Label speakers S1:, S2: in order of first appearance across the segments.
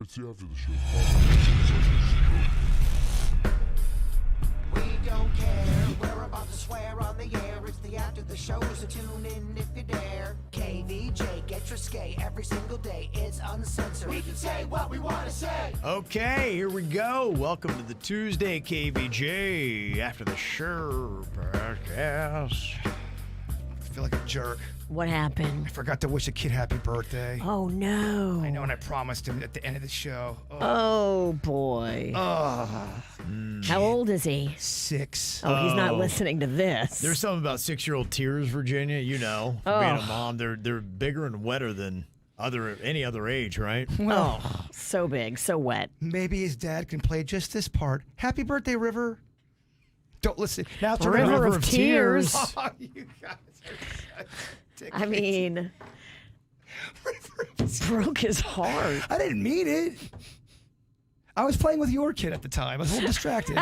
S1: It's the after the show.
S2: We don't care. We're about to swear on the air. It's the after the show, so tune in if you dare. KVJ, get your skate every single day. It's uncensored. We can say what we want to say.
S3: Okay, here we go. Welcome to the Tuesday KVJ after the show podcast.
S4: I feel like a jerk.
S5: What happened?
S4: I forgot to wish a kid happy birthday.
S5: Oh, no.
S4: I know, and I promised him at the end of the show.
S5: Oh, boy. How old is he?
S4: 6.
S5: Oh, he's not listening to this.
S3: There's something about 6-year-old tears, Virginia. You know, being a mom, they're bigger and wetter than any other age, right?
S4: Well,
S5: So big, so wet.
S4: maybe his dad can play just this part. Happy birthday, River. Don't listen. Now it's a
S5: River of Tears.
S4: Oh, you guys are
S5: I mean, broke his heart.
S4: I didn't mean it. I was playing with your kid at the time. I was a little distracted.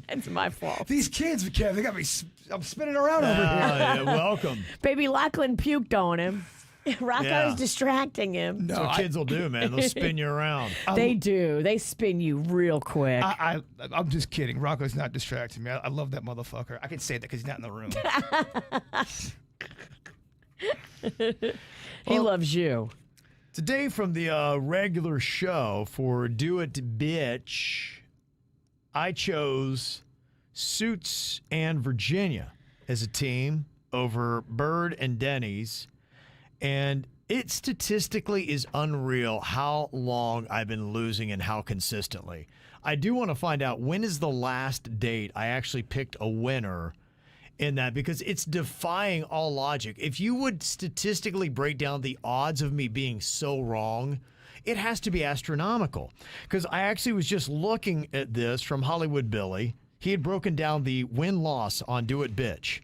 S5: It's my fault.
S4: These kids, Kev, they got me. I'm spinning around over here.
S3: Yeah, welcome.
S5: Baby Lachlan puked on him. Rocco's
S3: Yeah.
S5: distracting him.
S3: That's what kids will do, man. They'll spin you around.
S5: They do. They spin you real quick.
S4: I'm just kidding. Rocco's not distracting me. I love that motherfucker. I can say that because he's not in the room.
S5: He loves you.
S3: Today from the regular show for Do It Bitch, I chose Suits and Virginia as a team over Bird and Denny's. And it statistically is unreal how long I've been losing and how consistently. I do want to find out when is the last date I actually picked a winner in that, because it's defying all logic. If you would statistically break down the odds of me being so wrong, it has to be astronomical. Because I actually was just looking at this from Hollywood Billy. He had broken down the win-loss on Do It Bitch.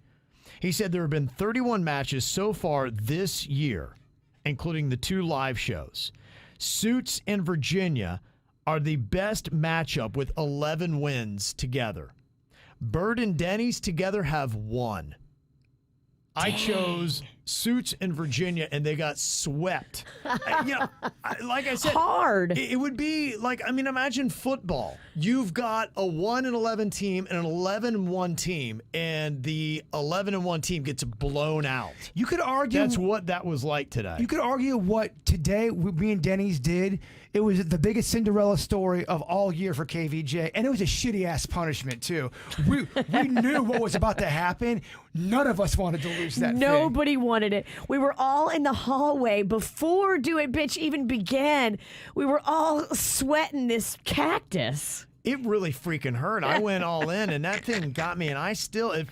S3: He said there have been 31 matches so far this year, including the 2 live shows. Suits and Virginia are the best matchup with 11 wins together. Bird and Denny's together have 1. I chose Suits and Virginia, and they got swept. Like I said,
S5: Hard.
S3: it would be like, I mean, imagine football. You've got a 1-11 team and an 11-1 team, and the 11-1 team gets blown out.
S4: You could argue
S3: That's what that was like today.
S4: You could argue what today me and Denny's did. It was the biggest Cinderella story of all year for KVJ, and it was a shitty ass punishment too. We knew what was about to happen. None of us wanted to lose that.
S5: Nobody wanted it. We were all in the hallway before Do It Bitch even began. We were all sweating this cactus.
S3: It really freaking hurt. I went all in, and that thing got me, and I still, it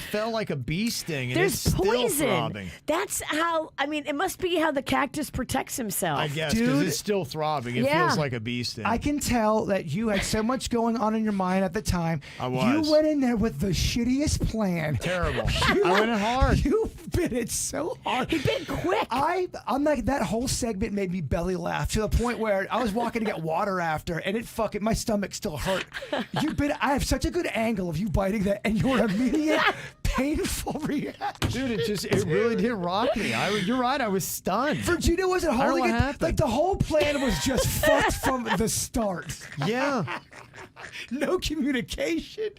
S3: felt like a bee sting, and
S5: There's
S3: it's still
S5: poison.
S3: throbbing.
S5: That's how, I mean, it must be how the cactus protects himself.
S3: I guess, because
S4: Dude.
S3: it's still throbbing. It
S5: Yeah.
S3: feels like a bee sting.
S4: I can tell that you had so much going on in your mind at the time.
S3: I was.
S4: You went in there with the shittiest plan.
S3: Terrible. I went in hard.
S4: You bit it so hard.
S5: He bit quick.
S4: I'm like, that whole segment made me belly laugh to the point where I was walking to get water after, and my stomach still hurt. I have such a good angle of you biting that, and your immediate painful reaction.
S3: Dude, it really did rock me. You're right, I was stunned.
S4: Virginia wasn't
S3: I don't know
S4: holding
S3: what
S4: it.
S3: happened.
S4: Like the whole plan was just fucked from the start.
S3: Yeah.
S4: No communication.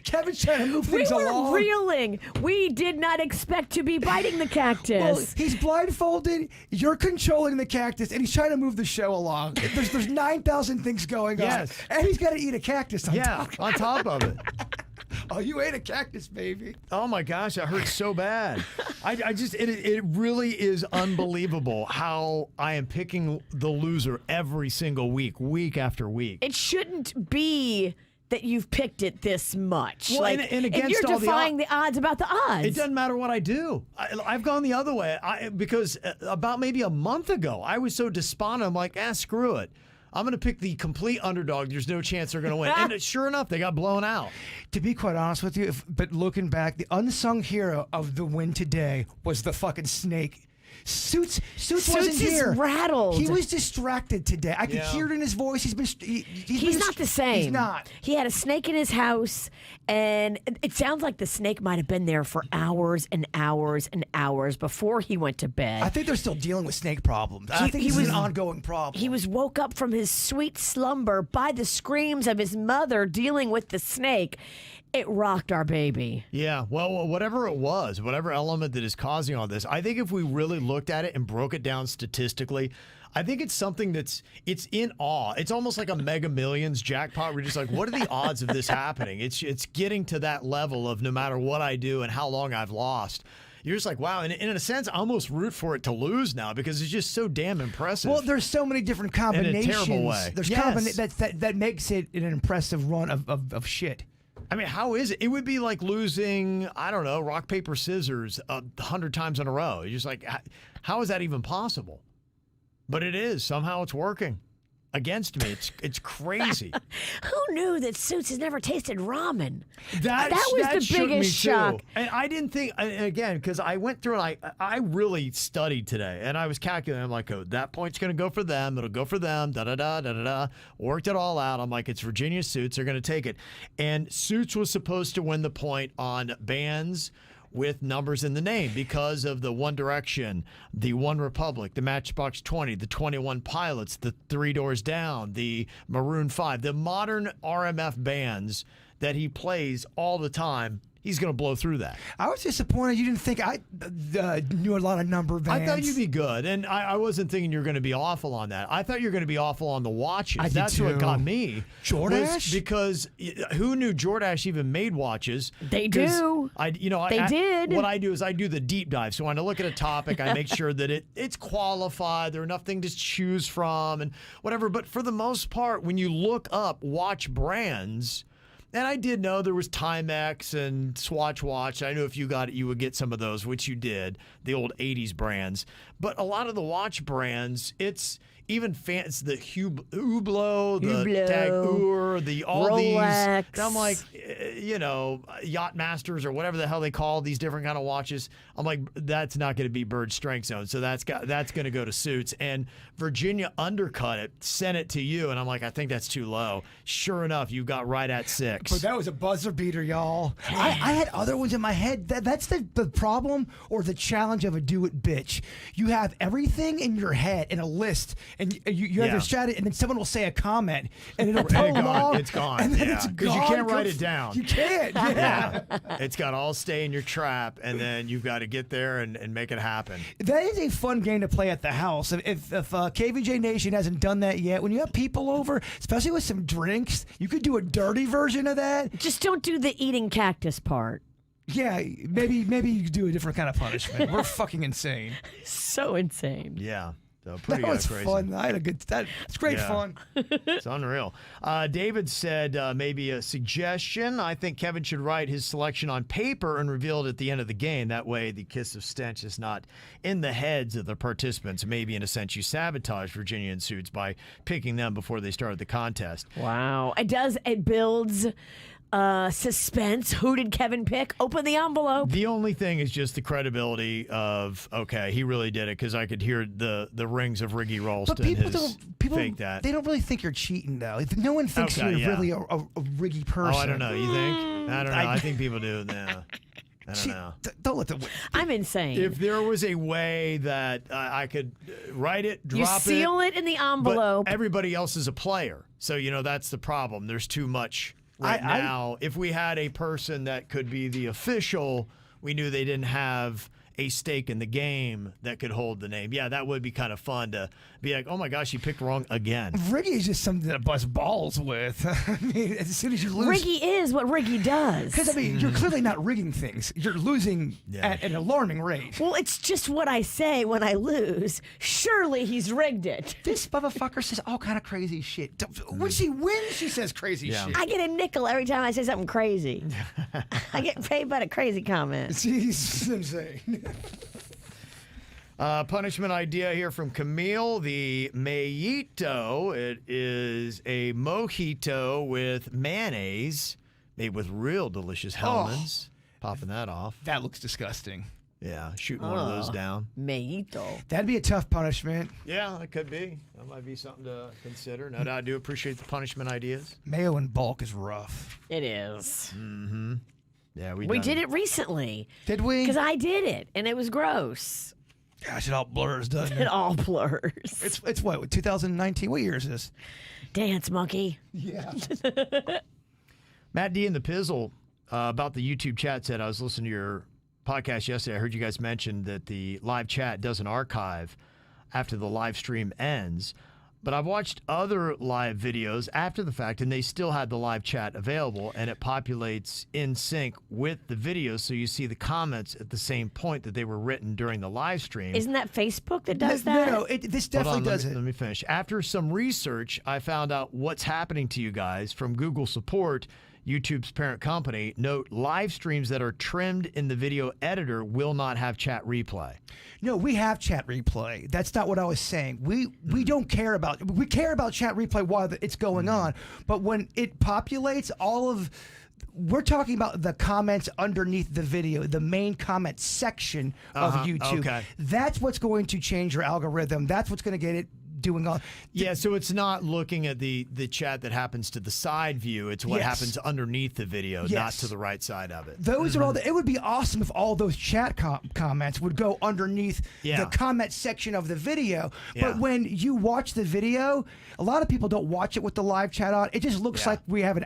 S4: Kevin's trying to move
S5: We
S4: things
S5: were
S4: along.
S5: reeling. We did not expect to be biting the cactus.
S4: Well, he's blindfolded. You're controlling the cactus, and he's trying to move the show along. There's 9,000 things going
S3: Yes.
S4: on, and he's got to eat a cactus on
S3: Yeah,
S4: top.
S3: on top of it.
S4: Oh, you ate a cactus, baby.
S3: Oh my gosh, that hurt so bad. It really is unbelievable how I am picking the loser every single week after week.
S5: It shouldn't be that you've picked it this much.
S3: Well, and
S5: and
S3: against
S5: you're
S3: all the
S5: defying the odds about the odds.
S3: It doesn't matter what I do. I've gone the other way because about maybe a month ago, I was so despondent. I'm like, screw it. I'm going to pick the complete underdog. There's no chance they're going to win. And sure enough, they got blown out.
S4: To be quite honest with you, but looking back, the unsung hero of the win today was the fucking snake. Suits
S5: Suits
S4: wasn't
S5: is
S4: here.
S5: rattled.
S4: He was distracted today. I could
S3: Yeah.
S4: hear it in his voice.
S5: He's not the same.
S4: He's not.
S5: He had a snake in his house, and it sounds like the snake might have been there for hours and hours and hours before he went to bed.
S4: I think they're still dealing with snake problems. I think
S5: he
S4: this is
S5: was-
S4: an ongoing problem.
S5: He was woke up from his sweet slumber by the screams of his mother dealing with the snake. It rocked our baby.
S3: Yeah, well, whatever it was, whatever element that is causing all this, I think if we really looked at it and broke it down statistically, I think it's something it's in awe. It's almost like a Mega Millions jackpot. We're just like, what are the odds of this happening? It's getting to that level of no matter what I do and how long I've lost. You're just like, wow. And in a sense, I almost root for it to lose now because it's just so damn impressive.
S4: Well, there's so many different combinations.
S3: In a terrible way.
S4: There's
S3: Yes.
S4: that makes it an impressive run of shit.
S3: I mean, how is it? It would be like losing, I don't know, rock, paper, scissors 100 times in a row. You're just like, how is that even possible? But it is. Somehow it's working against me. It's crazy.
S5: Who knew that Suits has never tasted ramen?
S3: That
S5: was the
S3: shook me
S5: biggest
S3: too.
S5: shock.
S3: And I didn't think, and again, because I went through and I really studied today and I was calculating. I'm like, oh, that point's going to go for them. It'll go for them. Da-da-da. Worked it all out. I'm like, it's Virginia Suits. They're going to take it. And Suits was supposed to win the point on bands with numbers in the name because of the One Direction, the One Republic, the Matchbox 20, the 21 Pilots, the Three Doors Down, the Maroon 5, the modern RMF bands that he plays all the time. He's going to blow through that.
S4: I was disappointed you didn't think I knew a lot of number bands.
S3: I thought you'd be good, and I wasn't thinking you're going to be awful on that. I thought you were going to be awful on the watches.
S4: I did
S3: That's
S4: too.
S3: what got me.
S4: Jordache?
S3: Because who knew Jordache even made watches?
S5: They
S3: 'Cause
S5: do. They did.
S3: What I do is I do the deep dive. So when I look at a topic, I make sure that it's qualified. There are enough things to choose from and whatever. But for the most part, when you look up watch brands. And I did know there was Timex and Swatch Watch. I knew if you got it, you would get some of those, which you did, the old 80s brands. But a lot of the watch brands, it's even it's the Hublot, the
S5: Hublot,
S3: Tag Heuer, all
S5: Rolex.
S3: these. I'm like, Yacht Masters or whatever the hell they call these different kind of watches. I'm like, that's not going to be Bird Strength Zone. So that's going to go to Suits. And Virginia undercut it, sent it to you. And I'm like, I think that's too low. Sure enough, you got right at 6.
S4: But that was a buzzer beater, y'all. I had other ones in my head. That's the problem or the challenge of a do-it bitch. You have everything in your head in a list, and you have your strategy, and then someone will say a comment, and it'll go long.
S3: It's gone.
S4: And then
S3: Yeah.
S4: it's
S3: 'Cause
S4: gone.
S3: you can't write it down.
S4: You can't. Yeah.
S3: It's got to all stay in your trap, and then you've got to get there and make it happen.
S4: That is a fun game to play at the house. If KVJ Nation hasn't done that yet, when you have people over, especially with some drinks, you could do a dirty version of that.
S5: Just don't do the eating cactus part.
S4: Yeah, maybe you could do a different kind of punishment. We're fucking insane.
S5: So insane.
S3: Yeah. So pretty
S4: That was
S3: crazy.
S4: fun. I had a good. It's great
S3: Yeah.
S4: fun.
S3: It's unreal. David said maybe a suggestion. I think Kevin should write his selection on paper and reveal it at the end of the game. That way, the kiss of stench is not in the heads of the participants. Maybe, in a sense, you sabotage Virginia and Suits by picking them before they started the contest.
S5: Wow. It builds suspense. Who did Kevin pick? Open the envelope.
S3: The only thing is just the credibility of, okay, he really did it, because I could hear the rings of Riggy Ralston.
S4: But people
S3: fake that.
S4: They don't really think you're cheating though. No one thinks
S3: Okay,
S4: you're
S3: yeah.
S4: really a riggy person.
S3: Oh, I don't know. You think? I don't know. I think people do. Yeah. I don't know.
S4: Don't let the.
S5: I'm insane.
S3: If there was a way that I could write it,
S5: you
S3: drop
S5: seal it in the envelope.
S3: but everybody else is a player. So, that's the problem. There's too much now. If we had a person that could be the official, we knew they didn't have a stake in the game that could hold the name. Yeah, that would be kind of fun to be like, oh my gosh, you picked wrong again.
S4: Riggy is just something that bust balls with. I mean, as soon as you lose.
S5: Riggy is what Riggy does.
S4: Because, I mean, you're clearly not rigging things. You're losing at an alarming rate.
S5: Well, it's just what I say when I lose. Surely he's rigged it.
S4: This motherfucker says all kind of crazy shit. When she wins, she says crazy shit.
S5: I get a nickel every time I say something crazy. I get paid by the crazy comment.
S4: She's insane.
S3: Punishment idea here from Camille. The mojito. It is a mojito with mayonnaise made with real delicious Hellmann's. Popping that off.
S4: That looks disgusting.
S3: Yeah, shooting one of those down.
S5: Meito.
S4: That'd be a tough punishment.
S3: Yeah, that could be. That might be something to consider. No doubt, I do appreciate the punishment ideas.
S4: Mayo in bulk is rough.
S5: It is.
S3: Yeah,
S5: We did it recently.
S4: Did we?
S5: Because I did it, and it was gross.
S4: Gosh, it all blurs, doesn't
S5: It
S4: it?
S5: all blurs.
S4: It's what, 2019? What year is this?
S5: Dance monkey.
S4: Yeah.
S3: Matt D in the Pizzle about the YouTube chat said, I was listening to your podcast yesterday. I heard you guys mention that the live chat doesn't archive after the live stream ends. But I've watched other live videos after the fact, and they still had the live chat available, and it populates in sync with the video, so you see the comments at the same point that they were written during the live stream.
S5: Isn't that Facebook that does that?
S4: No, this definitely does it.
S3: Let me finish. After some research, I found out what's happening to you guys from Google support. YouTube's parent company, note live streams that are trimmed in the video editor will not have chat replay.
S4: No, we have chat replay. That's not what I was saying. We don't care about. We care about chat replay while it's going on, but when it populates, we're talking about the comments underneath the video, the main comment section of YouTube.
S3: Okay.
S4: That's what's going to change your algorithm. That's what's going to get it doing all.
S3: Yeah, so it's not looking at the chat that happens to the side view. It's what
S4: Yes.
S3: happens underneath the video, not
S4: Yes.
S3: to the right side of it.
S4: Those are all. It would be awesome if all those chat comments would go underneath
S3: Yeah.
S4: the comment section of the video.
S3: Yeah.
S4: But when you watch the video, a lot of people don't watch it with the live chat on. It just looks
S3: Yeah.
S4: like we have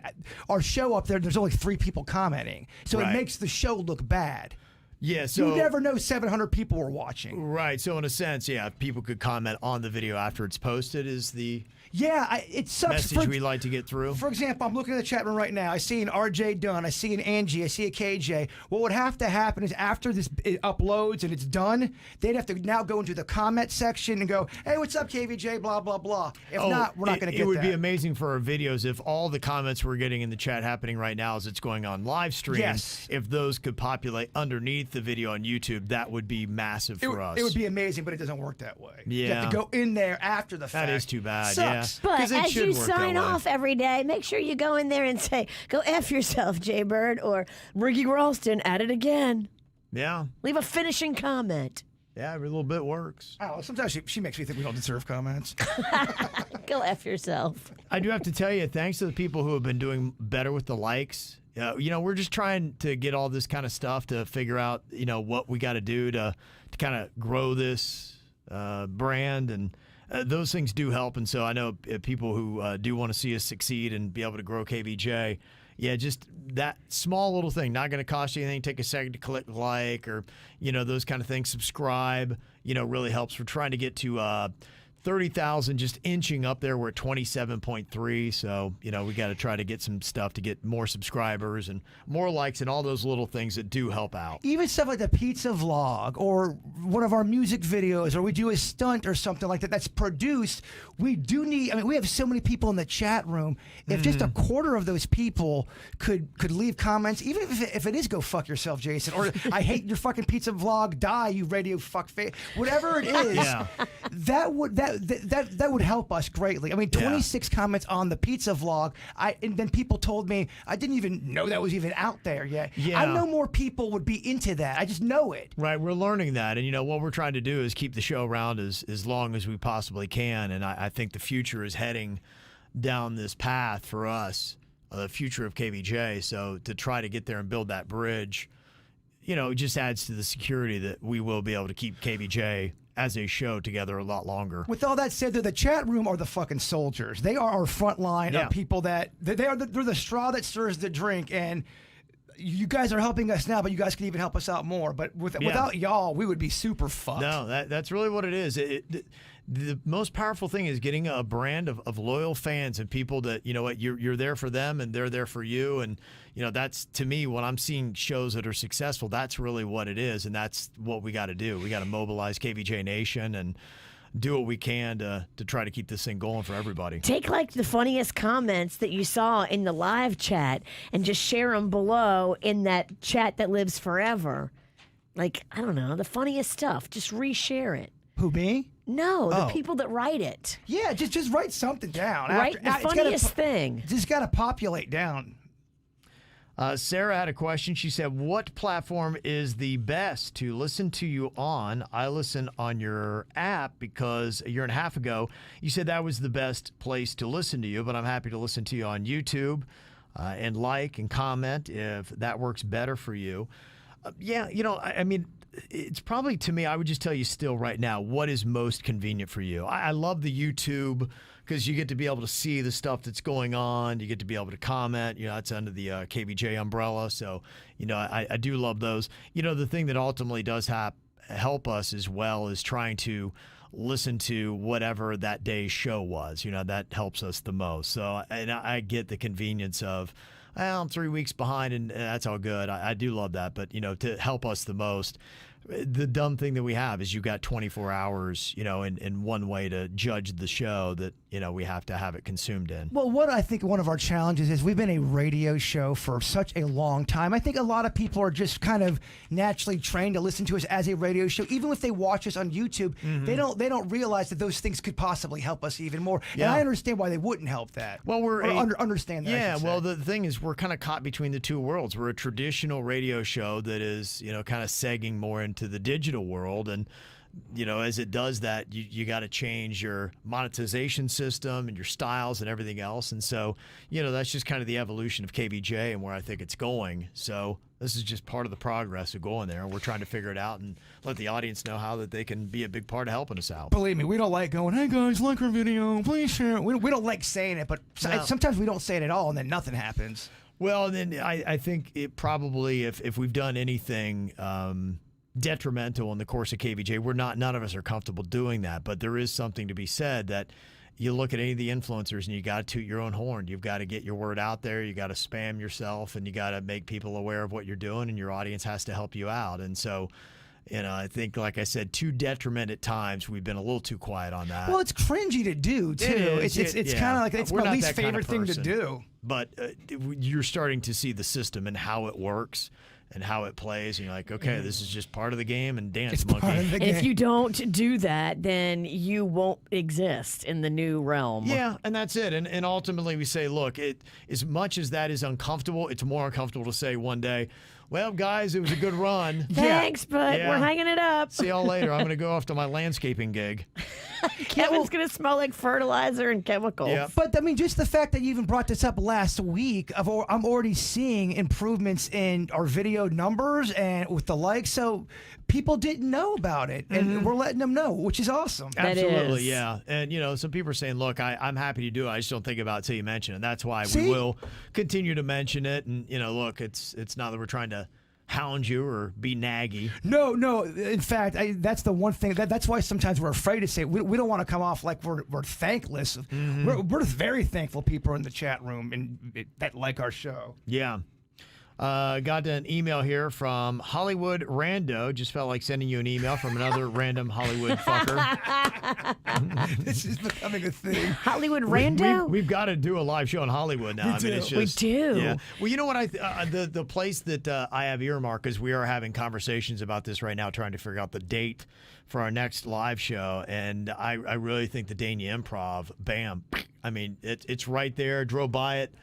S4: our show up there. There's only 3 people commenting, so
S3: Right.
S4: it makes the show look bad.
S3: Yeah, so
S4: You never know 700 people were watching.
S3: right. So in a sense, yeah, people could comment on the video after it's posted. Is the
S4: Yeah, it sucks.
S3: message we like to get through?
S4: For example, I'm looking at the chat room right now. I see an RJ Dunn. I see an Angie. I see a KJ. What would have to happen is after it uploads and it's done, they'd have to now go into the comment section and go, "Hey, what's up, KVJ? Blah blah blah." If not, we're not going to get
S3: It would
S4: that.
S3: be amazing for our videos if all the comments we're getting in the chat happening right now as it's going on live stream.
S4: Yes.
S3: If those could populate underneath the video on YouTube, that would be massive for us.
S4: It would be amazing, but it doesn't work that way. You have
S3: Yeah.
S4: to go in there after the fact.
S3: That is too bad.
S4: Sucks.
S5: But
S3: 'Cause it
S5: as
S3: should
S5: you
S3: work that
S5: sign
S3: way.
S5: off every day, make sure you go in there and say, "Go F yourself, Jay Bird," or "Ricky Ralston at it again."
S3: Yeah.
S5: Leave a finishing comment.
S3: Yeah, every little bit works.
S4: Oh, sometimes she makes me think we don't deserve comments.
S5: Go F yourself.
S3: I do have to tell you, thanks to the people who have been doing better with the likes. We're just trying to get all this kind of stuff to figure out, what we got to do to kind of grow this brand, and those things do help. And so I know people who do want to see us succeed and be able to grow KVJ. Yeah, just that small little thing, not going to cost you anything. Take a second to click like, or those kind of things. Subscribe, really helps. We're trying to get to 30,000, just inching up there. We're at 27.3. So, we got to try to get some stuff to get more subscribers and more likes and all those little things that do help out.
S4: Even stuff like the pizza vlog or one of our music videos, or we do a stunt or something like that that's produced, we do need, we have so many people in the chat room. If just a quarter of those people could leave comments, even if it is "go fuck yourself, Jason," or "I hate your fucking pizza vlog, die, you radio fuck face," whatever it is,
S3: Yeah.
S4: that would help us greatly. 26 comments on the pizza vlog, and then people told me I didn't even know that was even out there yet.
S3: Yeah.
S4: I know more people would be into that. I just know it.
S3: Right, we're learning that, and what we're trying to do is keep the show around as long as we possibly can, and I think the future is heading down this path for us, the future of KVJ. So to try to get there and build that bridge, it just adds to the security that we will be able to keep KVJ as a show together a lot longer.
S4: With all that said, the chat room are the fucking soldiers. They are our front line
S3: Yeah.
S4: of people they're the straw that stirs the drink, and you guys are helping us now, but you guys can even help us out more. But without y'all, we would be super fucked.
S3: No, that's really what it is. The most powerful thing is getting a brand of loyal fans and people that, you're there for them and they're there for you. And, that's, to me, when I'm seeing shows that are successful, that's really what it is. And that's what we got to do. We got to mobilize KVJ Nation and do what we can to try to keep this thing going for everybody.
S5: Take the funniest comments that you saw in the live chat and just share them below in that chat that lives forever. I don't know, the funniest stuff. Just reshare it.
S4: Who, me?
S5: No, the
S4: Oh.
S5: people that write it.
S4: Yeah, just write something down.
S5: Write the
S4: it's
S5: funniest thing.
S4: Just got to populate down.
S3: Sarah had a question. She said, what platform is the best to listen to you on? I listen on your app because a year and a half ago, you said that was the best place to listen to you, but I'm happy to listen to you on YouTube and like and comment if that works better for you. Yeah, I mean, it's probably, to me, I would just tell you still right now, what is most convenient for you. I love the YouTube because you get to be able to see the stuff that's going on. You get to be able to comment. It's under the KVJ umbrella. So, I do love those. The thing that ultimately does help us as well is trying to listen to whatever that day's show was. That helps us the most. So, and I get the convenience of, well, I'm 3 weeks behind and that's all good. I do love that. But, to help us the most, the dumb thing that we have is you got 24 hours, in one way to judge the show that, we have to have it consumed in.
S4: Well, what I think one of our challenges is we've been a radio show for such a long time. I think a lot of people are just kind of naturally trained to listen to us as a radio show. Even if they watch us on YouTube, they don't realize that those things could possibly help us even more.
S3: Yeah.
S4: And I understand why they wouldn't help that.
S3: Well,
S4: understand that.
S3: Yeah, well, the thing is we're kind of caught between the two worlds. We're a traditional radio show that is, kind of segging more into the digital world, and as it does that, you got to change your monetization system and your styles and everything else. And so, that's just kind of the evolution of KVJ and where I think it's going. So this is just part of the progress of going there. We're trying to figure it out and let the audience know how that they can be a big part of helping us out.
S4: Believe me, we don't like going, hey guys, like our video, please share it. We don't like saying it, but sometimes we don't say it at all and then nothing happens.
S3: Well, then I think it probably, if we've done anything detrimental in the course of KVJ, none of us are comfortable doing that. But there is something to be said that you look at any of the influencers and you got to toot your own horn. You've got to get your word out there. You got to spam yourself and you got to make people aware of what you're doing, and your audience has to help you out. And so, I think, like I said, to detriment at times, we've been a little too quiet on that.
S4: Well, it's cringy to do, too. It's kind of like, it's my least favorite thing to do.
S3: But you're starting to see the system and how it works and how it plays, and you're like, okay, this is just part of the game, and dance, monkey.
S5: And if you don't do that, then you won't exist in the new realm.
S3: Yeah, and that's it. And ultimately we say, look, as much as that is uncomfortable, it's more uncomfortable to say one day, well, guys, it was a good run.
S5: Thanks, but we're hanging it up.
S3: See y'all later. I'm going to go off to my landscaping gig.
S5: Kevin's going to smell like fertilizer and chemicals.
S3: Yep.
S4: But, I mean, just the fact that you even brought this up last week, I'm already seeing improvements in our video numbers and with the likes. So people didn't know about it, and we're letting them know, which is awesome.
S3: Absolutely, yeah. And, some people are saying, look, I'm happy to do it. I just don't think about it until you mention it. And that's why we will continue to mention it. And, look, it's not that we're trying to hound you or be naggy.
S4: No. In fact, that's the one thing. That's why sometimes we're afraid to say it. We don't want to come off like we're thankless. We're very thankful people in the chat room and that like our show.
S3: Yeah. Got an email here from Hollywood Rando. Just felt like sending you an email from another random Hollywood fucker.
S4: This is becoming a thing.
S5: Hollywood Rando?
S3: We've got to do a live show in Hollywood now. It's just,
S5: we do.
S3: Yeah. Well, you know what? The place that I have earmarked, is we are having conversations about this right now, trying to figure out the date for our next live show. And I really think the Dania Improv, bam. I mean, it's right there. Drove by it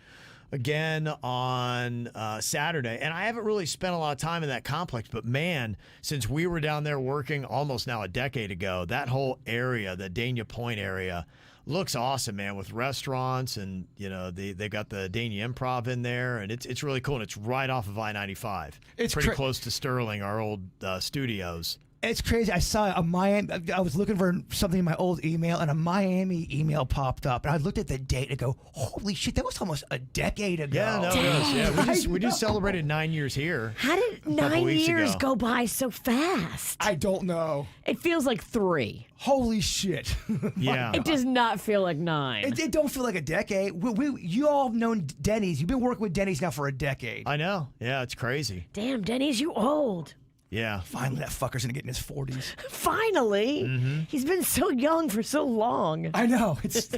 S3: again on Saturday, and I haven't really spent a lot of time in that complex, but man, since we were down there working almost now a decade ago, that whole area, the Dania Point area, looks awesome, man, with restaurants, and they got the Dania Improv in there, and it's really cool, and it's right off of I-95. It's pretty close to Sterling, our old studios.
S4: It's crazy. I saw a Miami. I was looking for something in my old email, and a Miami email popped up. And I looked at the date and go, "Holy shit! That was almost a decade ago."
S3: Yeah, no, it was. Yeah, we just celebrated 9 years here.
S5: How did 9 years go by so fast?
S4: I don't know.
S5: It feels like 3.
S4: Holy shit!
S3: Yeah,
S5: it does not feel like 9.
S4: It don't feel like a decade. You all have known Denny's. You've been working with Denny's now for a decade.
S3: I know. Yeah, it's crazy.
S5: Damn, Denny's, you old.
S3: Yeah.
S4: Finally, that fucker's gonna get in his 40s.
S5: Finally? He's been so young for so long.
S4: I know. It's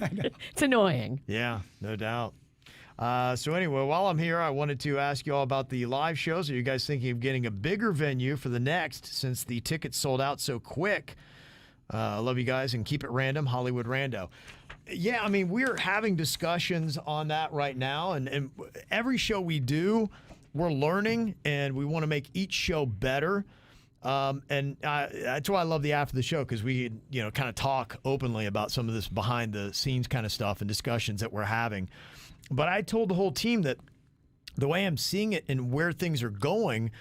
S5: annoying.
S3: Yeah, no doubt. So anyway, while I'm here, I wanted to ask you all about the live shows. Are you guys thinking of getting a bigger venue for the next, since the tickets sold out so quick? I love you guys, and keep it random, Hollywood Rando. Yeah, I mean, we're having discussions on that right now, and every show we do, we're learning, and we want to make each show better. And that's why I love the after the show, because we, kind of talk openly about some of this behind the scenes kind of stuff and discussions that we're having. But I told the whole team that the way I'm seeing it and where things are going,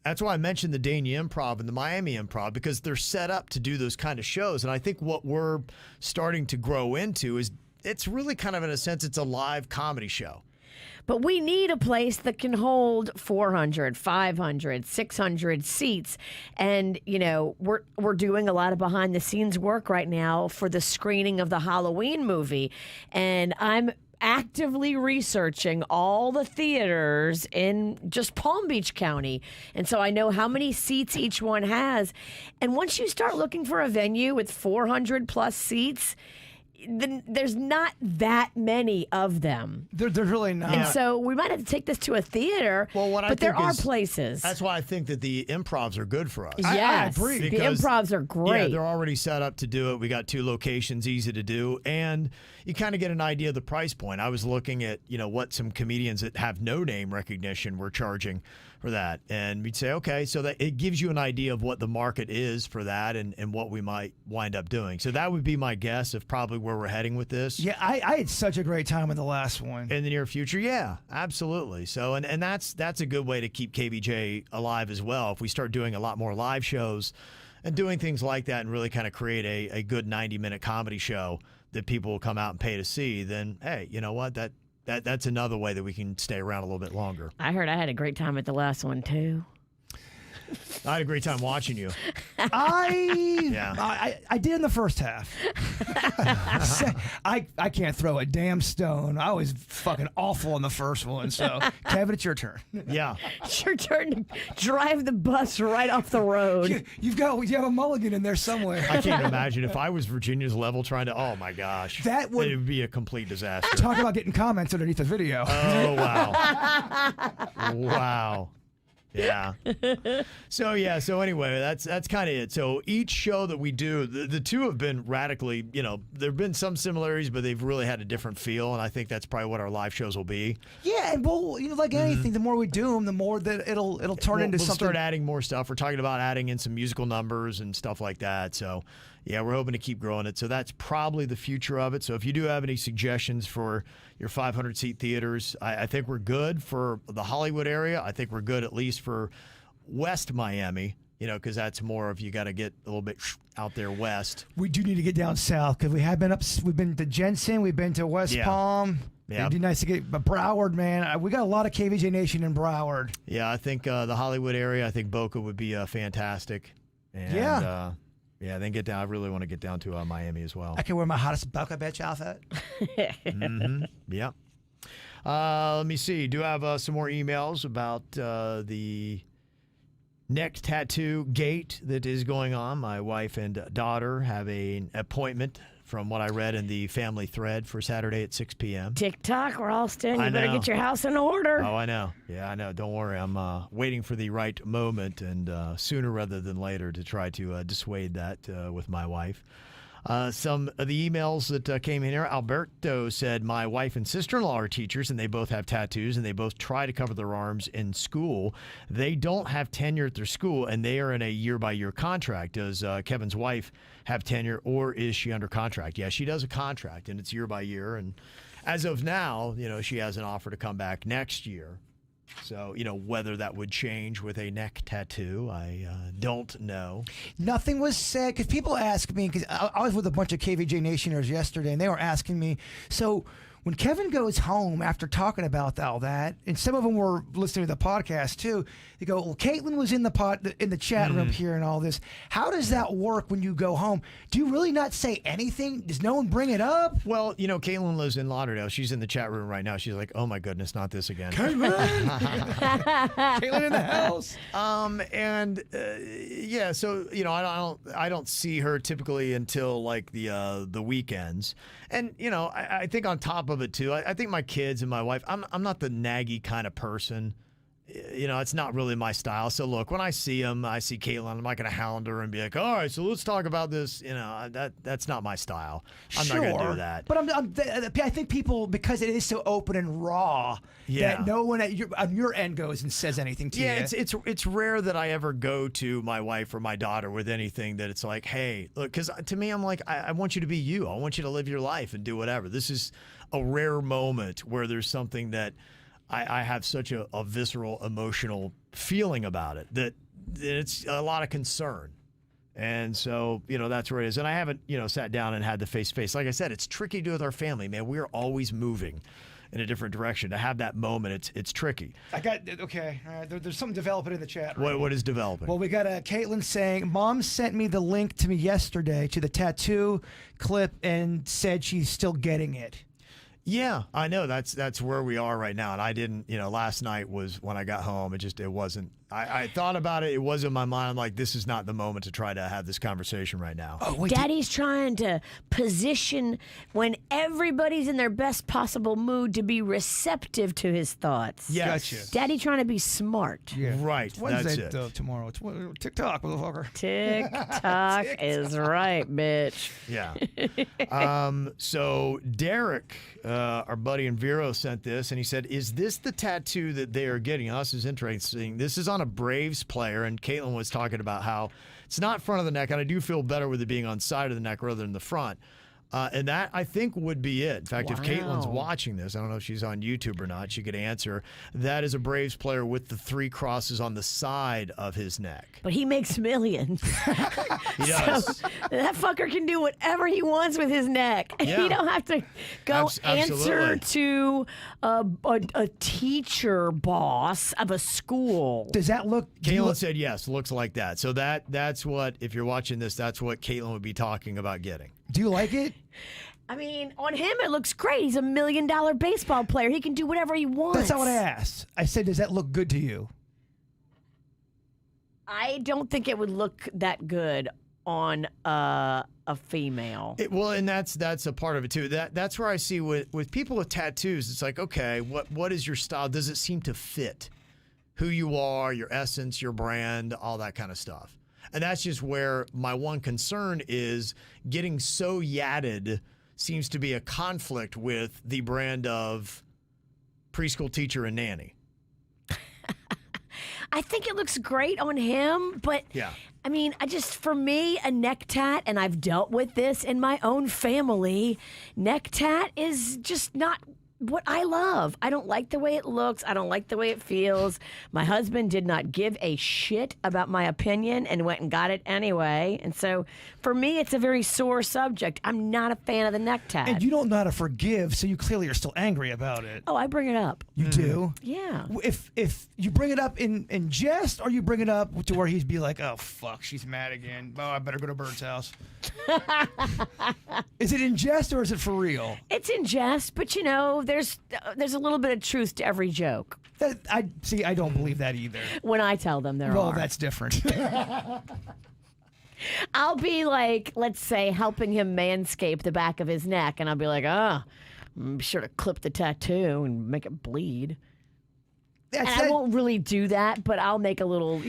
S3: that's why I mentioned the Dania Improv and the Miami Improv, because they're set up to do those kind of shows. And I think what we're starting to grow into is it's really kind of, in a sense, it's a live comedy show.
S5: But we need a place that can hold 400, 500, 600 seats. And, we're doing a lot of behind the scenes work right now for the screening of the Halloween movie. And I'm actively researching all the theaters in just Palm Beach County. And so I know how many seats each one has. And once you start looking for a venue with 400 plus seats, then there's not that many of them.
S4: There's really not.
S5: And so we might have to take this to a theater.
S3: Well,
S5: but there are places.
S3: That's why I think that the improvs are good for us.
S5: Yes,
S4: I agree.
S5: The
S3: Because,
S5: improvs are great.
S3: Yeah, they're already set up to do it. We got 2 locations, easy to do, and you kind of get an idea of the price point. I was looking at what some comedians that have no name recognition were charging for that, and we'd say, okay, so that it gives you an idea of what the market is for that and what we might wind up doing. So that would be my guess of probably where we're heading with this.
S4: Yeah, I had such a great time in the last one.
S3: In the near future, yeah, absolutely. So, and that's a good way to keep KVJ alive as well. If we start doing a lot more live shows and doing things like that and really kind of create a good 90-minute comedy show that people will come out and pay to see, then, hey, you know what? That's another way that we can stay around a little bit longer.
S5: I heard I had a great time at the last one, too.
S3: I had a great time watching you.
S4: I did in the first half. I can't throw a damn stone. I was fucking awful in the first one. So, Kevin, it's your turn.
S3: Yeah.
S5: It's your turn to drive the bus right off the road.
S4: You have a mulligan in there somewhere.
S3: I can't imagine if I was Virginia's level trying to, oh my gosh. It would be a complete disaster.
S4: Talk about getting comments underneath the video.
S3: Oh, wow. Wow. Yeah. So anyway, that's kind of it. So each show that we do, the 2 have been radically, there have been some similarities, but they've really had a different feel, and I think that's probably what our live shows will be.
S4: Yeah, and like anything, the more we do them, the more that it'll turn into
S3: we'll
S4: something.
S3: Start adding more stuff. We're talking about adding in some musical numbers and stuff like that. So yeah, we're hoping to keep growing it. So that's probably the future of it. So if you do have any suggestions for your 500-seat theaters, I think we're good for the Hollywood area. I think we're good at least for West Miami, because that's more of you got to get a little bit out there west.
S4: We do need to get down south because we've been to Jensen, we've been to West Palm. Yeah. It'd be nice to get Broward, man. We got a lot of KVJ Nation in Broward.
S3: Yeah, I think the Hollywood area, I think Boca would be fantastic. And, then get down. I really want to get down to Miami as well.
S4: I can wear my hottest Boca bitch outfit.
S3: Yeah. Let me see. Do have some more emails about the neck tattoo gate that is going on. My wife and daughter have an appointment, from what I read in the family thread, for Saturday at 6 p.m.
S5: TikTok, Ralston, you better get your house in order.
S3: Oh, I know. Yeah, I know. Don't worry. I'm waiting for the right moment, and sooner rather than later, to try to dissuade that with my wife. Some of the emails that came in here, Alberto said, my wife and sister-in-law are teachers, and they both have tattoos, and they both try to cover their arms in school. They don't have tenure at their school, and they are in a year-by-year contract. Does Kevin's wife have tenure, or is she under contract? Yeah, she does a contract, and it's year-by-year. And as of now, she has an offer to come back next year. So, whether that would change with a neck tattoo, I don't know.
S4: Nothing was said, because people ask me, because I was with a bunch of KVJ Nationers yesterday, and they were asking me, so when Kevin goes home after talking about all that, and some of them were listening to the podcast too, they go, well, Caitlin was in the chat room here and all this. How does that work when you go home? Do you really not say anything? Does no one bring it up?
S3: Well, Caitlin lives in Lauderdale. She's in the chat room right now. She's like, oh my goodness, not this again.
S4: Caitlin! Caitlin in the house.
S3: So I don't see her typically until like the weekends. And I think on top of it too, I think my kids and my wife, I'm not the naggy kind of person. it's not really my style. So look, when I see Caitlin, I'm not going to hound her and be like, all right, so let's talk about this. That's not my style. I'm not going to do that.
S4: But I think people, because it is so open and raw, that no one on your end goes and says anything to you.
S3: Yeah, it's rare that I ever go to my wife or my daughter with anything that it's like, hey, look, because to me, I'm like, I want you to be you. I want you to live your life and do whatever. This is a rare moment where there's something that I have such a visceral, emotional feeling about it that it's a lot of concern. And so, that's where it is. And I haven't, sat down and had the face-to-face. Like I said, it's tricky to do with our family, man. We're always moving in a different direction. To have that moment, it's tricky.
S4: Okay. All right. There's something developing in the chat. Right?
S3: What is developing?
S4: Well, we got Caitlin saying, Mom sent me the link to me yesterday to the tattoo clip and said she's still getting it.
S3: Yeah, I know. That's where we are right now. And I didn't, last night was when I got home. It wasn't. I thought about it. It was in my mind. I'm like, this is not the moment to try to have this conversation right now.
S4: Oh, wait,
S5: Daddy's trying to position when everybody's in their best possible mood to be receptive to his thoughts.
S3: Yes.
S4: Gotcha.
S5: Daddy trying to be smart.
S4: Yeah.
S3: Right.
S4: It's Wednesday,
S3: that's it.
S4: tomorrow. It's TikTok, motherfucker.
S5: TikTok is right, bitch.
S3: Yeah. So Derek, our buddy in Vero, sent this, and he said, is this the tattoo that they are getting? This is interesting. This is on a Braves player, and Caitlin was talking about how it's not front of the neck, and I do feel better with it being on side of the neck rather than the front. And that, I think, would be it. In fact, if Caitlin's watching this, I don't know if she's on YouTube or not, she could answer. That is a Braves player with the 3 crosses on the side of his neck.
S5: But he makes millions.
S3: He does.
S5: So that fucker can do whatever he wants with his neck.
S3: Yeah.
S5: He don't have to go answer
S3: Absolutely.
S5: to a teacher boss of a school.
S4: Does that look...
S3: Caitlin said yes, looks like that. So that's what, if you're watching this, that's what Caitlin would be talking about getting.
S4: Do you like it?
S5: I mean, on him it looks great. He's $1 million baseball player. He can do whatever he wants.
S4: That's not what I asked. I said, does that look good to you?
S5: I don't think it would look that good on a female.
S3: And that's a part of it too. That's where I see with people with tattoos, it's like, okay, what is your style? Does it seem to fit who you are, your essence, your brand, all that kind of stuff? And that's just where my one concern is getting so yadded seems to be a conflict with the brand of preschool teacher and nanny.
S5: I think it looks great on him, but
S3: Yeah.
S5: I mean, for me, a neck tat, and I've dealt with this in my own family, neck tat is just not what I love. I don't like the way it looks. I don't like the way it feels. My husband did not give a shit about my opinion and went and got it anyway. And so for me, it's a very sore subject. I'm not a fan of the neck tat.
S4: And you don't know how to forgive, so you clearly are still angry about it.
S5: Oh, I bring it up.
S4: You do?
S5: Yeah.
S4: If you bring it up in jest, or you bring it up to where he'd be like, oh, fuck, she's mad again. Oh, I better go to Bird's house. Is it in jest or is it for real?
S5: It's in jest, but there's a little bit of truth to every joke.
S4: I don't believe that either.
S5: When I tell them there
S4: Well,
S5: are.
S4: that's different.
S5: I'll be like, let's say, helping him manscape the back of his neck, and I'll be like, be sure to clip the tattoo and make it bleed. And I won't really do that, but I'll make a little,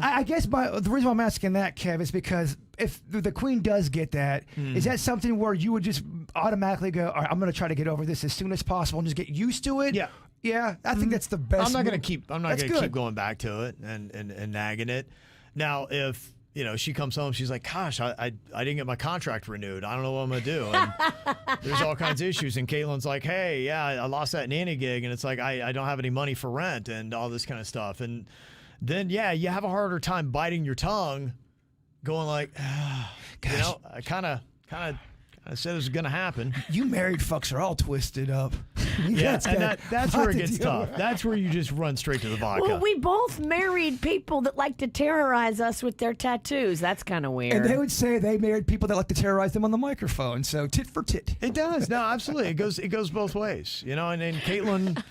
S4: I guess the reason why I'm asking that, Kev, is because if the queen does get that, is that something where you would just automatically go, all right, I'm going to try to get over this as soon as possible and just get used to it?
S3: Yeah.
S4: Yeah, I think that's the best.
S3: I'm not going to keep going back to it and nagging it. Now, if she comes home, she's like, gosh, I didn't get my contract renewed. I don't know what I'm going to do. And there's all kinds of issues. And Caitlin's like, hey, yeah, I lost that nanny gig. And it's like, I don't have any money for rent and all this kind of stuff. And then, yeah, you have a harder time biting your tongue, going like, I kind of said it was going to happen.
S4: You married fucks are all twisted up.
S3: Yeah, and that's where it gets tough. That's where you just run straight to the vodka.
S5: Well, we both married people that like to terrorize us with their tattoos. That's kind of weird.
S4: And they would say they married people that like to terrorize them on the microphone. So tit for tit.
S3: It does. No, absolutely. It goes both ways. And then Caitlin,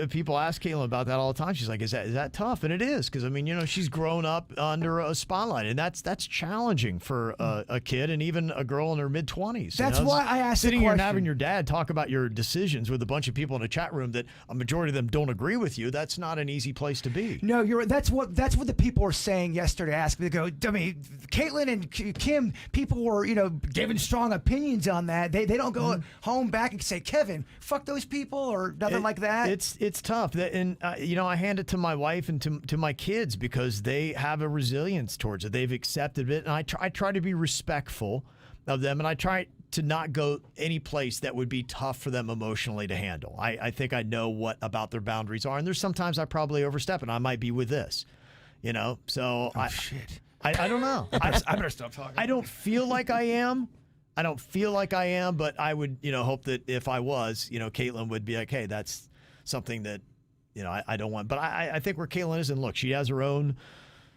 S3: people ask Caitlin about that all the time. She's like, is that tough? And it is, because she's grown up under a spotlight, and that's challenging for a kid and even a girl in her mid-20s. 20s.
S4: That's why I asked the
S3: sitting here and
S4: question.
S3: having your dad talk about your decisions with a bunch of people in a chat room that a majority of them don't agree with you. That's not an easy place to be.
S4: No, that's what the people were saying yesterday. Asking me to go. I mean, Caitlin and Kim, people were giving strong opinions on that. They don't go home back and say, Kevin, fuck those people or nothing like that.
S3: It's tough. And I hand it to my wife and to my kids because they have a resilience towards it. They've accepted it, and I try to be respectful of them, and I try to not go any place that would be tough for them emotionally to handle. I think I know what about their boundaries are, and there's sometimes I probably overstep, and I might be with this, So
S4: Shit.
S3: I don't know.
S4: I better stop talking.
S3: I don't feel like I am. But I would, hope that if I was, Caitlin would be like, hey, that's something that, I don't want. But I think where Caitlin is, and look, she has her own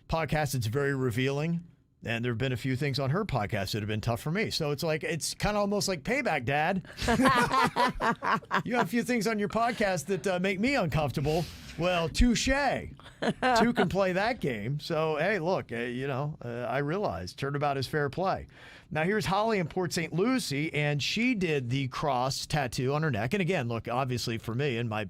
S3: podcast. It's very revealing. And there have been a few things on her podcast that have been tough for me. So it's kind of almost like payback, Dad. You have a few things on your podcast that make me uncomfortable. Well, touche. Two can play that game. So, hey, look, I realize turnabout is fair play. Now, here's Holly in Port St. Lucie, and she did the cross tattoo on her neck. And again, look, obviously for me and my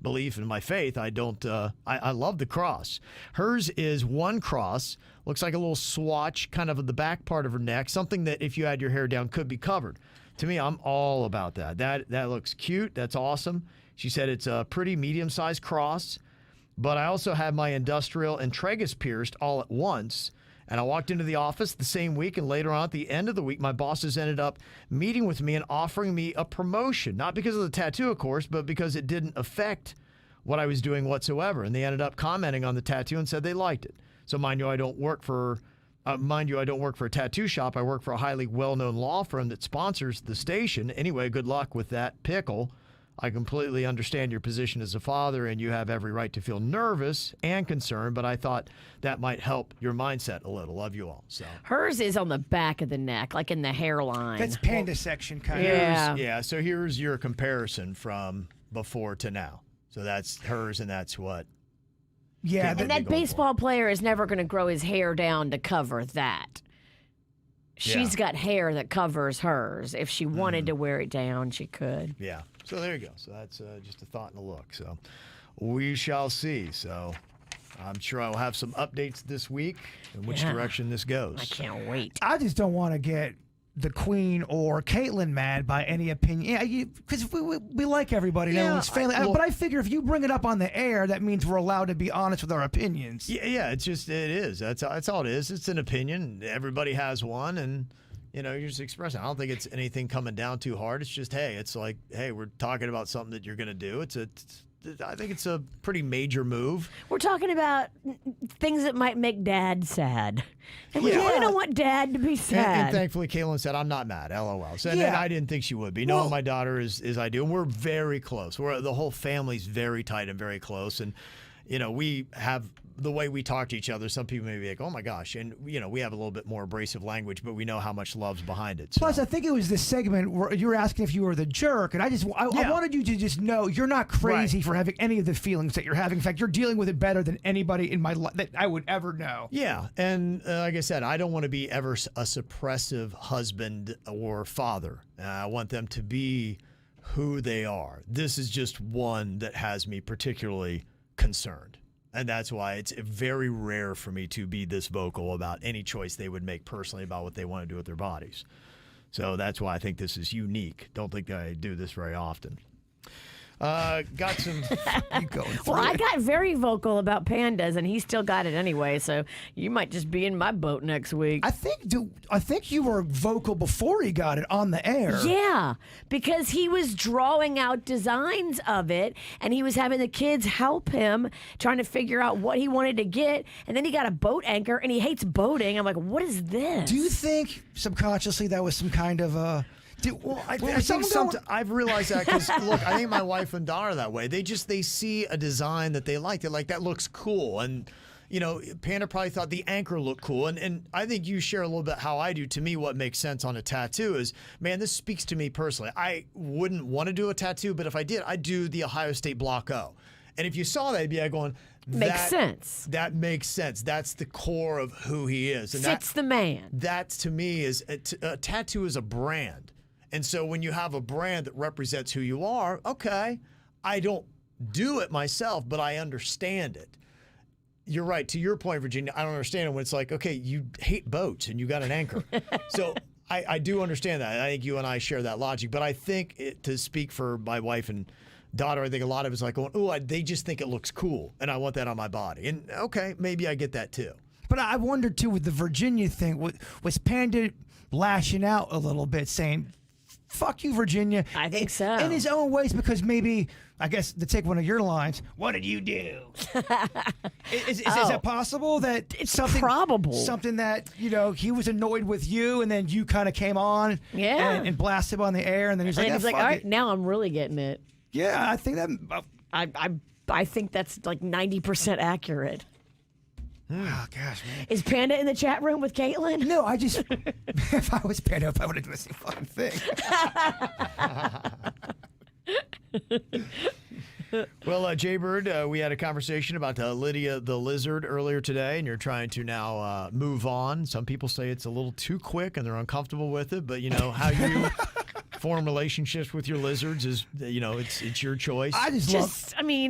S3: belief in my faith, I love the cross. Hers is one cross, looks like a little swatch kind of at the back part of her neck, something that if you had your hair down could be covered. To me, I'm all about that. That looks cute. That's awesome. She said it's a pretty medium-sized cross, but I also had my industrial and tragus pierced all at once. And I walked into the office the same week, and later on at the end of the week, my bosses ended up meeting with me and offering me a promotion. Not because of the tattoo, of course, but because it didn't affect what I was doing whatsoever. And they ended up commenting on the tattoo and said they liked it. So mind you, I don't work for a tattoo shop. I work for a highly well-known law firm that sponsors the station. Anyway, good luck with that pickle. I completely understand your position as a father, and you have every right to feel nervous and concerned, but I thought that might help your mindset a little. Love you all. So
S5: Hers is on the back of the neck, like in the hairline.
S4: That's panda section kind
S5: Yeah.
S4: of.
S3: yeah, so here's your comparison from before to now. So that's hers, and that's what.
S4: Yeah,
S5: and that baseball player is never going to grow his hair down to cover that. She's got hair that covers hers. If she wanted to wear it down, she could.
S3: Yeah. So there you go. So that's just a thought and a look. So we shall see. So I'm sure I'll have some updates this week in which direction this goes.
S5: I can't wait.
S4: I just don't want to get the Queen or Caitlyn mad by any opinion. Yeah, because we like everybody.
S3: Yeah,
S4: Everyone's family. But I figure if you bring it up on the air, that means we're allowed to be honest with our opinions.
S3: Yeah. It is. That's all it is. It's an opinion. Everybody has one, and you're just expressing. I don't think it's anything coming down too hard. It's just, hey, we're talking about something that you're going to do. I think it's a pretty major move.
S5: We're talking about things that might make Dad sad. And we don't want Dad to be sad.
S3: And thankfully, Caitlin said, I'm not mad, LOL. So, and I didn't think she would be. Knowing my daughter as I do, and we're very close. The whole family's very tight and very close. And, we have the way we talk to each other. Some people may be like, oh my gosh. And, we have a little bit more abrasive language, but we know how much love's behind it. So.
S4: Plus, I think it was this segment where you were asking if you were the jerk. And I wanted you to just know you're not crazy for having any of the feelings that you're having. In fact, you're dealing with it better than anybody in my life that I would ever know.
S3: Yeah. And like I said, I don't want to be ever a suppressive husband or father. I want them to be who they are. This is just one that has me particularly concerned. And that's why it's very rare for me to be this vocal about any choice they would make personally about what they want to do with their bodies. So that's why I think this is unique. Don't think I do this very often. Got some.
S5: Well, I got very vocal about pandas, and he still got it anyway. So you might just be in my boat next week.
S4: I think you were vocal before he got it on the air.
S5: Yeah, because he was drawing out designs of it, and he was having the kids help him trying to figure out what he wanted to get. And then he got a boat anchor, and he hates boating. I'm like, what is this?
S4: Do you think subconsciously that was some kind of
S3: I've realized that because look, I think my wife and daughter are that way. They see a design that they like. They're like, that looks cool. And Panda probably thought the anchor looked cool. And I think you share a little bit how I do. To me, what makes sense on a tattoo is, man, this speaks to me personally. I wouldn't want to do a tattoo, but if I did, I'd do the Ohio State Block O. And if you saw that, you'd be like going,
S5: Makes sense.
S3: That makes sense. That's the core of who he is. And
S5: Fits the man.
S3: that to me is a tattoo is a brand. And so when you have a brand that represents who you are, okay, I don't do it myself, but I understand it. You're right. To your point, Virginia, I don't understand it when it's like, okay, you hate boats and you got an anchor. So I do understand that. I think you and I share that logic. But I think to speak for my wife and daughter, I think a lot of it's like going, oh, they just think it looks cool and I want that on my body. And okay, maybe I get that too.
S4: But I wonder too with the Virginia thing, was Panda lashing out a little bit, saying, fuck you, Virginia?
S5: I think so.
S4: In his own ways, because maybe, I guess, to take one of your lines, what did you do? Is that possible? That
S5: It's
S4: something,
S5: probable.
S4: Something that, he was annoyed with you, and then you kind of came on and blasted him on the air, and then he's like,
S5: And he's like,
S4: fuck
S5: all
S4: it.
S5: right, now I'm really getting it.
S4: Yeah, I think that.
S5: I think that's like 90% accurate.
S4: Oh, gosh, man.
S5: Is Panda in the chat room with Caitlin?
S4: No, I just. If I was Panda, I would have done the same fucking thing.
S3: Well, Jaybird, we had a conversation about Lydia the Lizard earlier today, and you're trying to now move on. Some people say it's a little too quick and they're uncomfortable with it, but how you form relationships with your lizards is, it's your choice.
S4: I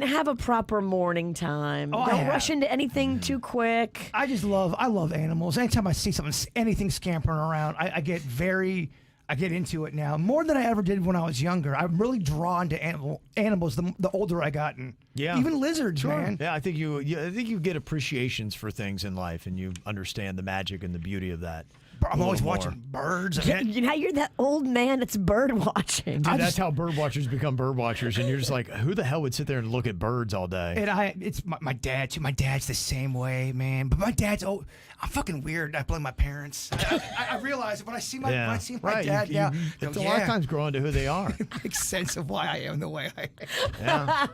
S5: have a proper morning time.
S4: Oh,
S5: Don't rush into anything too quick.
S4: I love animals. Anytime I see anything scampering around, I get into it now more than I ever did when I was younger. I'm really drawn to animals the older I gotten.
S3: Yeah,
S4: even lizards, man.
S3: Yeah, I think you get appreciations for things in life, and you understand the magic and the beauty of that.
S4: I'm always watching birds.
S5: You're that old man that's bird watching.
S3: Dude, that's how bird watchers become bird watchers, and you're just like, who the hell would sit there and look at birds all day?
S4: And it's my dad too. My dad's the same way, man. But my dad's I'm fucking weird. I blame my parents. I realize it when I see my dad.
S3: It's a lot of times growing to who they are.
S4: It makes sense of why I am the way I am.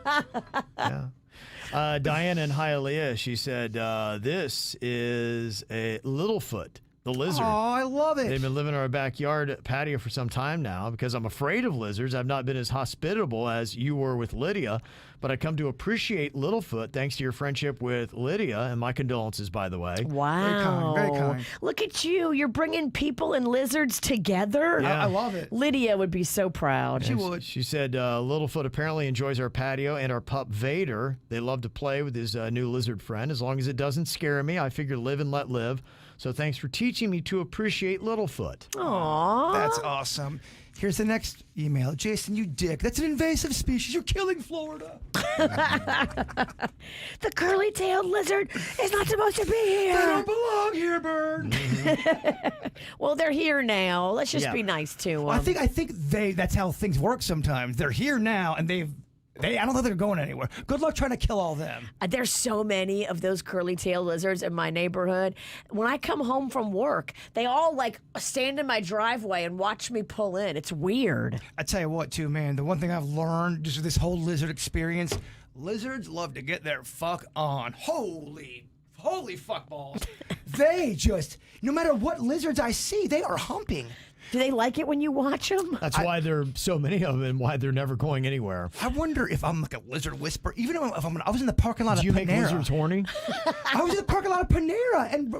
S3: Yeah. Diana in Hialeah, she said, this is a Littlefoot, the lizard.
S4: Oh, I love it.
S3: They've been living in our backyard patio for some time now. Because I'm afraid of lizards, I've not been as hospitable as you were with Lydia, but I come to appreciate Littlefoot thanks to your friendship with Lydia, and my condolences, by the way.
S5: Wow.
S4: Very kind.
S5: Look at you. You're bringing people and lizards together.
S3: Yeah.
S4: I love it.
S5: Lydia would be so proud.
S4: She would.
S3: She said, Littlefoot apparently enjoys our patio and our pup Vader. They love to play with his new lizard friend. As long as it doesn't scare me, I figure live and let live. So thanks for teaching me to appreciate Littlefoot.
S5: Aww.
S4: That's awesome. Here's the next email. Jason, you dick. That's an invasive species. You're killing Florida.
S5: The curly-tailed lizard is not supposed to be
S4: They
S5: here.
S4: don't belong here, bird.
S5: Well, they're here now. Let's just be nice to them.
S4: I think that's how things work sometimes. They're here now, and I don't think they're going anywhere. Good luck trying to kill all them.
S5: There's so many of those curly-tailed lizards in my neighborhood. When I come home from work, they all stand in my driveway and watch me pull in. It's weird.
S4: I tell you what, too, man. The one thing I've learned just with this whole lizard experience, lizards love to get their fuck on. Holy fuck balls. They just, no matter what lizards I see, they are humping.
S5: Do they like it when you watch them?
S3: That's why there are so many of them and why they're never going anywhere.
S4: I wonder if I'm like a lizard whisperer. Even if I was in the parking lot
S3: Do
S4: of
S3: you
S4: Panera.
S3: make lizards horny?
S4: I was in the parking lot of Panera, and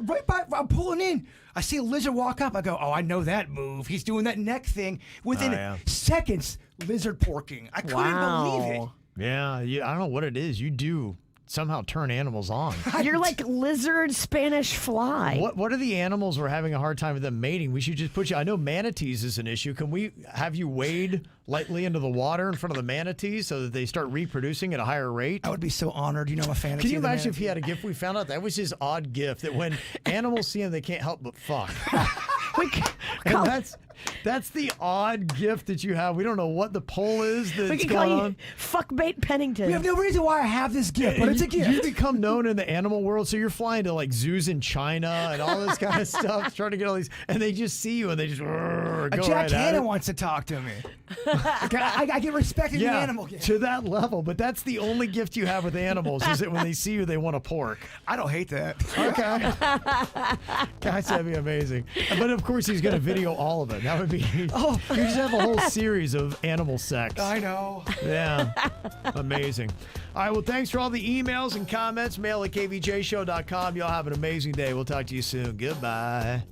S4: I'm pulling in. I see a lizard walk up. I go, oh, I know that move. He's doing that neck thing. Within seconds, lizard porking. I couldn't believe it.
S3: Yeah, I don't know what it is. You do somehow turn animals on.
S5: You're like lizard Spanish fly.
S3: What are the animals we're having a hard time with them mating? We should just put you. I know manatees is an issue. Can we have you wade lightly into the water in front of the manatees so that they start reproducing at a higher rate?
S4: I would be so honored. I'm a fan of.
S3: Can you imagine if he had a gift? We found out that was his odd gift that when animals see him, they can't help but fuck. And that's the odd gift that you have. We don't know what the poll is
S5: we
S3: that's
S5: can call
S3: going
S5: you
S3: on.
S5: Fuckbait Pennington.
S4: We have no reason why I have this gift, but it's a gift.
S3: You become known in the animal world, so you're flying to zoos in China and all this kind of stuff, trying to get all these, and they just see you and they just go
S4: Jack
S3: right at
S4: Hanna
S3: it.
S4: wants to talk to me. I get respect in the animal game.
S3: to that level. But that's the only gift you have with animals is that when they see you, they want a pork.
S4: I don't hate that.
S3: Okay. Gosh, that'd be amazing. But of course, he's going to video all of it. That would be. Oh, you just have a whole series of animal sex.
S4: I know.
S3: Yeah. Amazing. All right. Well, thanks for all the emails and comments. Mail at kvjshow.com. Y'all have an amazing day. We'll talk to you soon. Goodbye.